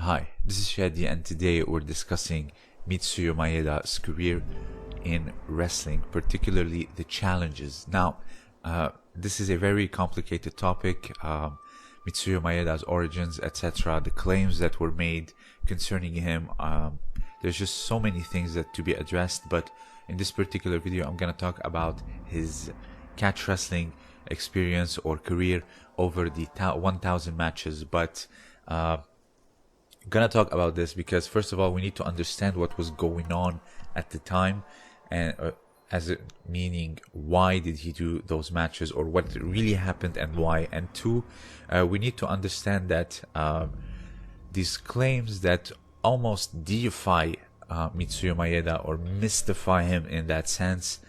Hi, this is Shadi, and today we're discussing Mitsuyo Maeda's career in wrestling, particularly the challenges. Now, this is a very complicated topic. Mitsuyo Maeda's origins, etc., the claims that were made concerning him. There's just so many things that to be addressed, but in this particular video, I'm gonna talk about his catch wrestling experience or career over the 1,000 matches. But gonna talk about this because first of all we need to understand what was going on at the time, and meaning why did he do those matches, or what really happened and why. And two, we need to understand that these claims that almost deify Mitsuyo Maeda or mystify him in that sense,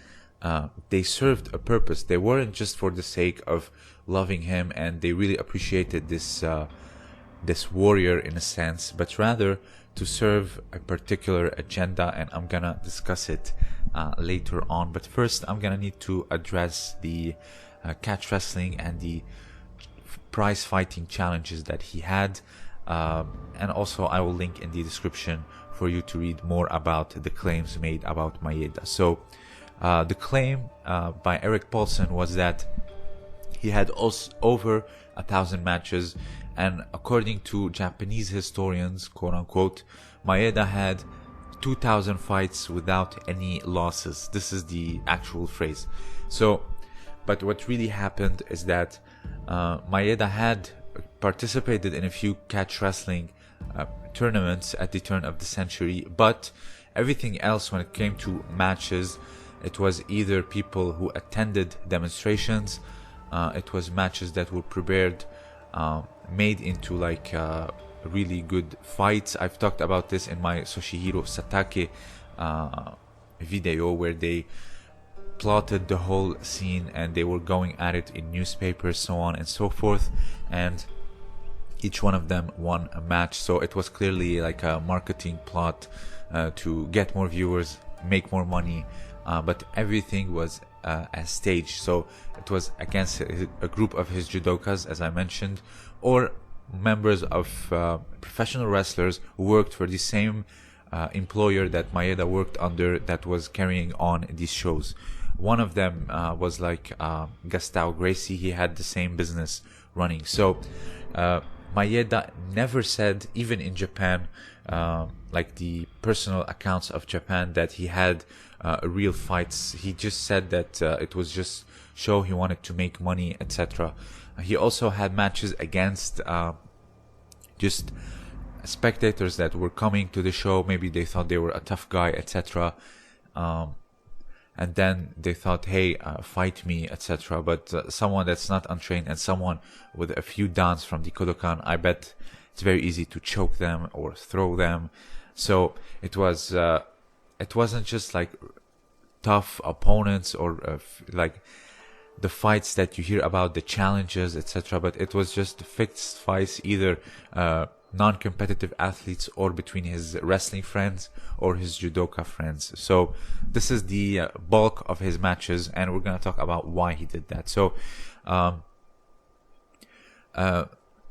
they served a purpose. They weren't just for the sake of loving him, and they really appreciated this warrior in a sense, but rather to serve a particular agenda, and I'm gonna discuss it later on. But first I'm gonna need to address the catch wrestling and the prize fighting challenges that he had, and also I will link in the description for you to read more about the claims made about Maeda. So the claim by Eric Paulson was that he had also over 1,000 matches, and according to Japanese historians, quote unquote, Maeda had 2,000 fights without any losses. This is the actual phrase. So, but what really happened is that Maeda had participated in a few catch wrestling tournaments at the turn of the century, but everything else when it came to matches, it was either people who attended demonstrations, it was matches that were prepared, made into like really good fights. I've talked about this in my Soshihiro Satake video, where they plotted the whole scene and they were going at it in newspapers, so on and so forth, and each one of them won a match. So it was clearly like a marketing plot to get more viewers, make more money, but everything was as staged. So it was against a group of his judokas, as I mentioned, or members of professional wrestlers who worked for the same employer that Maeda worked under, that was carrying on these shows. One of them was like Gracie. He had the same business running. So Maeda never said, even in Japan, like the personal accounts of Japan, that he had real fights. He just said that it was just show, he wanted to make money, etc. He also had matches against just spectators that were coming to the show. Maybe they thought they were a tough guy, etc. And then they thought, hey, fight me, etc. But someone that's not untrained and someone with a few dons from the Kodokan, I bet it's very easy to choke them or throw them. So it wasn't just like tough opponents or like the fights that you hear about, the challenges, etc. But it was just fixed fights, either non-competitive athletes or between his wrestling friends or his judoka friends. So this is the bulk of his matches, and we're gonna talk about why he did that. So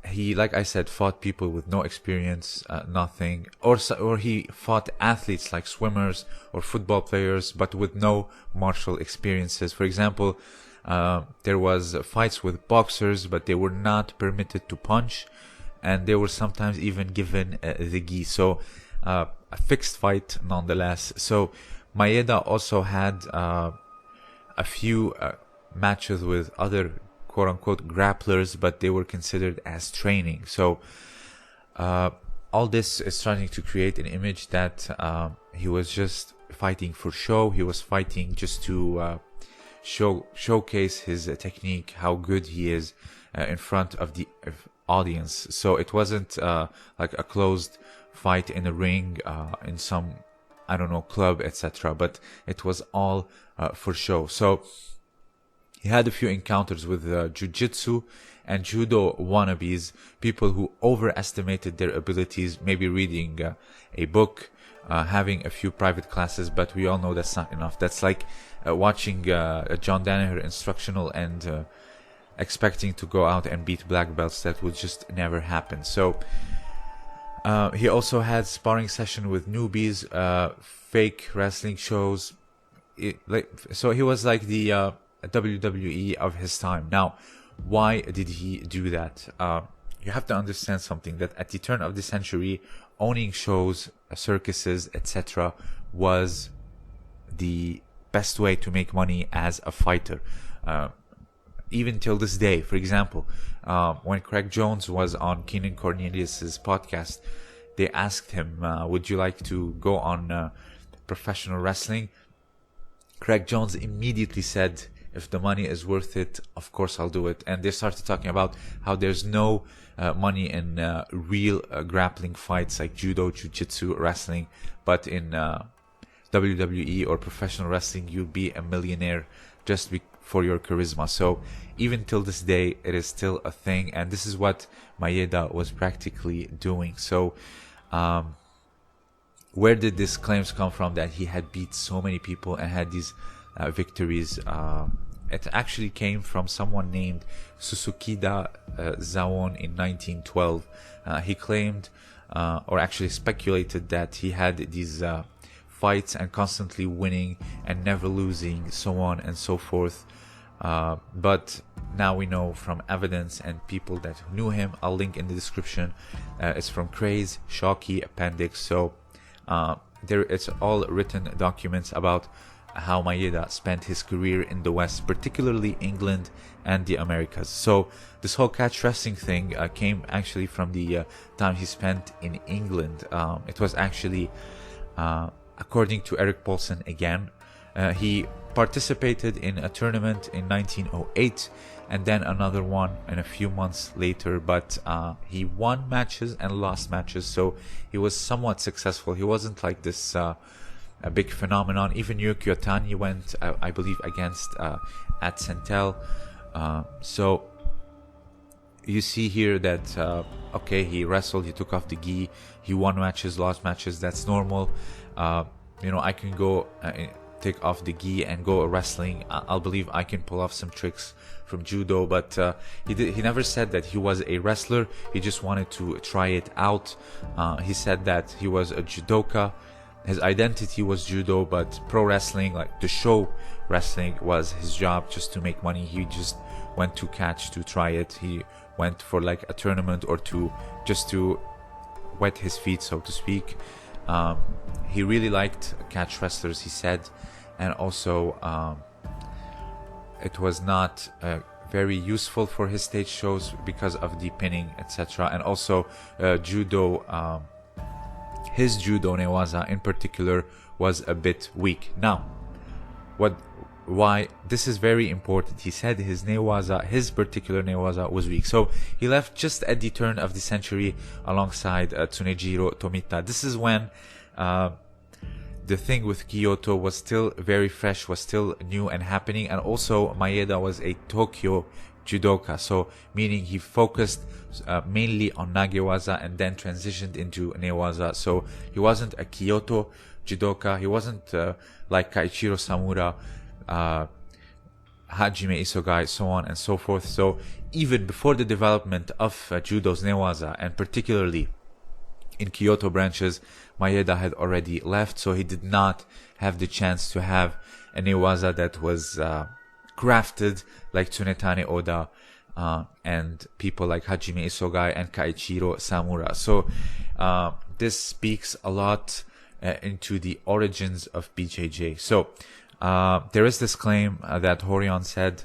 he, like I said, fought people with no experience, nothing, or he fought athletes like swimmers or football players, but with no martial experiences. For example, there was fights with boxers, but they were not permitted to punch, and they were sometimes even given the gi. So a fixed fight nonetheless. So Maeda also had a few matches with other quote-unquote grapplers, but they were considered as training. So all this is starting to create an image that he was just fighting for show. He was fighting just to showcase his technique, how good he is in front of the audience. So it wasn't like a closed fight in a ring in some, I don't know, club, etc. But it was all for show. So he had a few encounters with jiu-jitsu and judo wannabes, people who overestimated their abilities, maybe reading a book, having a few private classes, but we all know that's not enough. That's like watching a John Danaher instructional and expecting to go out and beat black belts. That would just never happen. So He also had sparring session with newbies, fake wrestling shows. So he was like the WWE of his time. Now, why did he do that? You have to understand something, that at the turn of the century, owning shows, circuses, etc. was the best way to make money as a fighter. Even till this day, for example, when Craig Jones was on Keenan Cornelius's podcast, they asked him, would you like to go on professional wrestling? Craig Jones immediately said, if the money is worth it, of course I'll do it. And they started talking about how there's no money in real grappling fights like judo, jiu-jitsu, wrestling, but in WWE or professional wrestling, you'll be a millionaire just for your charisma. So even till this day, it is still a thing, and this is what Maeda was practically doing. So where did these claims come from that he had beat so many people and had these victories? It actually came from someone named Susukida Zawon in 1912. He claimed, or actually speculated, that he had these fights and constantly winning and never losing, so on and so forth. But now we know from evidence and people that knew him. I'll link in the description. It's from Craze, Shohei Appendix. So it's all written documents about how Maeda spent his career in the West, particularly England and the Americas. So this whole catch wrestling thing came actually from the time he spent in England. It was actually, according to Eric Paulson again, he participated in a tournament in 1908 and then another one in a few months later, but he won matches and lost matches, so he was somewhat successful. He wasn't like this a big phenomenon. Even Yukio Tani went, I believe, against at Sentel. So you see here that okay, he wrestled, he took off the gi, he won matches, lost matches. That's normal. I can go take off the gi and go wrestling. I'll believe I can pull off some tricks from judo, but he never said that he was a wrestler. He just wanted to try it out. He said that he was a judoka. His identity was judo, but pro wrestling, like the show wrestling, was his job, just to make money. He just went to catch to try it. He went for like a tournament or two just to wet his feet, so to speak. He really liked catch wrestlers, he said, and also it was not very useful for his stage shows because of the pinning, etc. And also judo, his judo newaza in particular was a bit weak. Now, why this is very important? He said his particular newaza was weak. So he left just at the turn of the century alongside Tsunejiro Tomita. This is when the thing with Kyoto was still very fresh, was still new and happening, and also Maeda was a Tokyo judoka, so meaning he focused mainly on nagewaza and then transitioned into newaza. So he wasn't a Kyoto judoka, he wasn't like Kaichiro Samura, Hajime Isogai, so on and so forth. So even before the development of judo's newaza, and particularly in Kyoto branches, Maeda had already left, so he did not have the chance to have a newaza that was crafted like Tsunetane Oda and people like Hajime Isogai and Kaichiro Samura. So this speaks a lot into the origins of BJJ. So there is this claim that Horion said,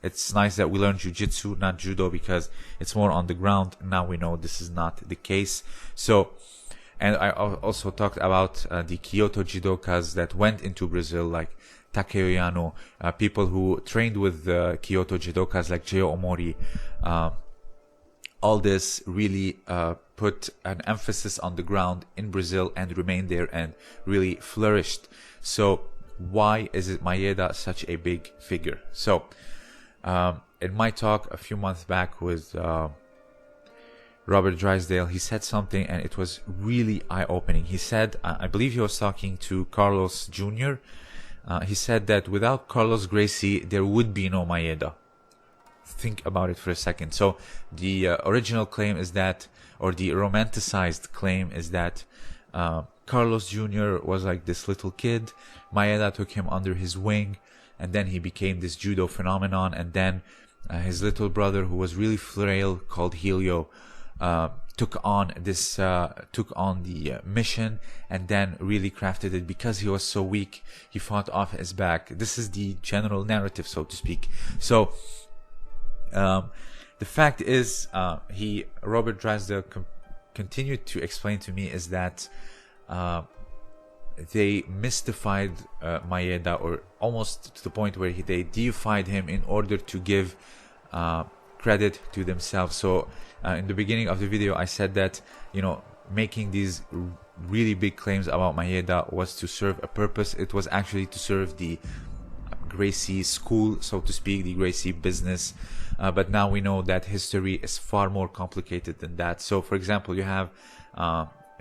it's nice that we learn jiu-jitsu, not judo, because it's more on the ground. Now we know this is not the case. So, and I also talked about the Kyoto judokas that went into Brazil, like Takeo Yano, people who trained with Kyoto judokas like Jeo Omori. All this really put an emphasis on the ground in Brazil and remained there and really flourished. So why is it Maeda such a big figure? So in my talk a few months back with Robert Drysdale, he said something and it was really eye-opening. He said, I believe he was talking to Carlos Jr. He said that without Carlos Gracie, there would be no Maeda. Think about it for a second. So the original claim is that or the romanticized claim is that Carlos Jr. was like this little kid. Maeda took him under his wing, and then he became this judo phenomenon. And then his little brother, who was really frail, called Helio, took on the mission, and then really crafted it. Because he was so weak, he fought off his back. This is the general narrative, so to speak. So the fact is, Robert Drasda continued to explain to me is that they mystified Maeda, or almost to the point where they deified him in order to give credit to themselves. So in the beginning of the video, I said that, you know, making these really big claims about Maeda was to serve a purpose. It was actually to serve the Gracie school, so to speak, the Gracie business. But now we know that history is far more complicated than that. So, for example, you have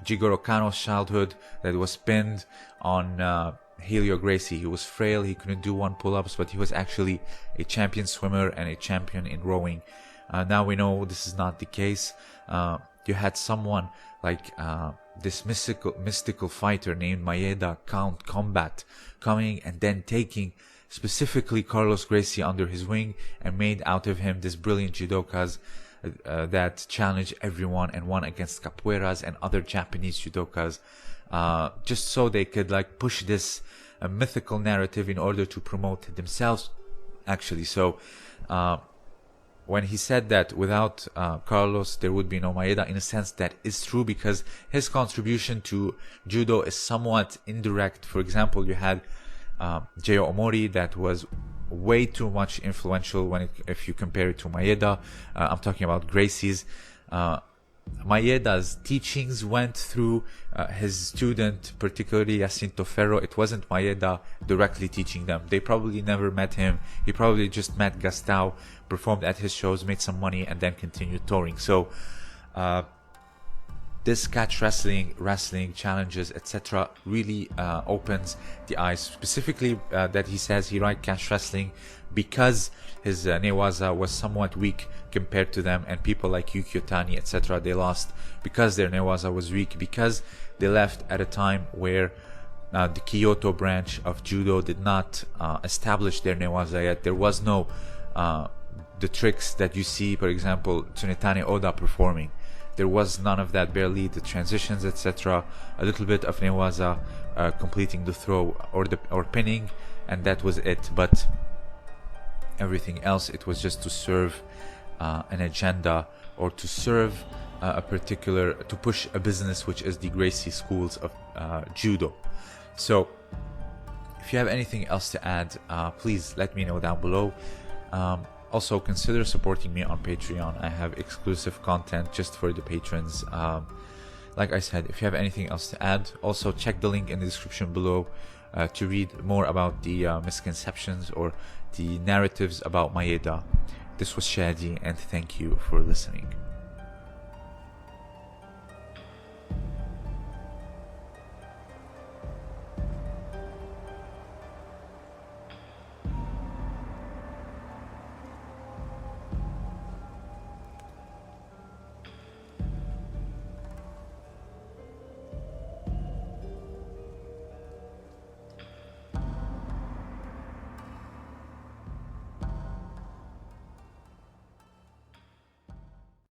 Jigoro Kano's childhood that was pinned on Helio Gracie. He was frail, he couldn't do one pull-ups, but he was actually a champion swimmer and a champion in rowing. Now we know this is not the case. You had someone like this mystical fighter named Maeda Count Combat coming and then taking specifically Carlos Gracie under his wing and made out of him this brilliant judokas that challenged everyone and won against capoeiras and other Japanese judokas, just so they could like push this mythical narrative in order to promote themselves, actually. So when he said that without Carlos there would be no Maeda, in a sense that is true, because his contribution to judo is somewhat indirect. For example, you had Jeyo Omori, that was way too much influential if you compare it to Maeda. I'm talking about Gracie's. Maeda's teachings went through his student, particularly Jacinto Ferro. It wasn't Maeda directly teaching them. They probably never met him. He probably just met Gastão, performed at his shows, made some money, and then continued touring. So this catch wrestling challenges, etc., really opens the eyes. Specifically, that he says he liked catch wrestling because his newaza was somewhat weak compared to them, and people like Yuki Otani, etc., they lost because their newaza was weak, because they left at a time where the Kyoto branch of judo did not establish their newaza yet. There was no the tricks that you see, for example, Tsunetane Oda performing. There was none of that, barely the transitions, etc. A little bit of newaza, completing the throw or pinning, and that was it. But everything else, it was just to serve an agenda, or to serve to push a business, which is the Gracie schools of judo. So if you have anything else to add, please let me know down below. Also, consider supporting me on Patreon. I have exclusive content just for the patrons. Like I said, if you have anything else to add, also check the link in the description below to read more about the misconceptions or the narratives about Maeda. This was Shadi, and thank you for listening.